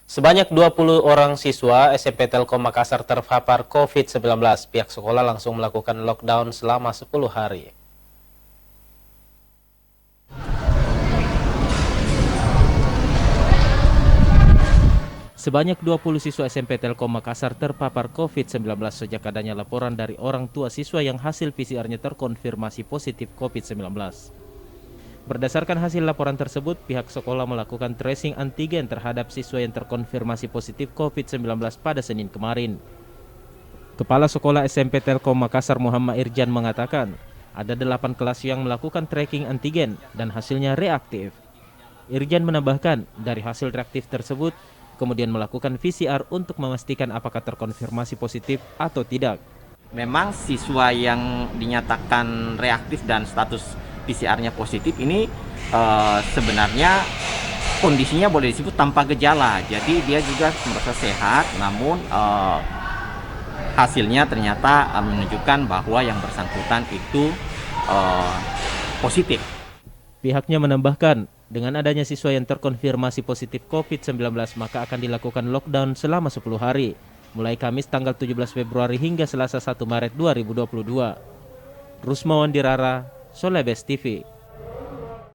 Sebanyak 20 orang siswa SMP Telkom Makassar terpapar COVID-19. Pihak sekolah langsung melakukan lockdown selama 10 hari. Sebanyak 20 siswa SMP Telkom Makassar terpapar COVID-19 sejak adanya laporan dari orang tua siswa yang hasil PCR-nya terkonfirmasi positif COVID-19. Berdasarkan hasil laporan tersebut, pihak sekolah melakukan tracing antigen terhadap siswa yang terkonfirmasi positif COVID-19 pada Senin kemarin. Kepala Sekolah SMP Telkom Makassar Muhammad Irjan mengatakan, ada 8 kelas yang melakukan tracking antigen dan hasilnya reaktif. Irjan menambahkan, dari hasil reaktif tersebut, kemudian melakukan PCR untuk memastikan apakah terkonfirmasi positif atau tidak. Memang siswa yang dinyatakan reaktif dan status PCR-nya positif ini sebenarnya kondisinya boleh disebut tanpa gejala. Jadi dia juga merasa sehat, namun hasilnya ternyata menunjukkan bahwa yang bersangkutan itu positif. Pihaknya menambahkan, dengan adanya siswa yang terkonfirmasi positif COVID-19 maka akan dilakukan lockdown selama 10 hari, mulai Kamis tanggal 17 Februari hingga Selasa 1 Maret 2022. Rusmawan Dirara, Solebes TV.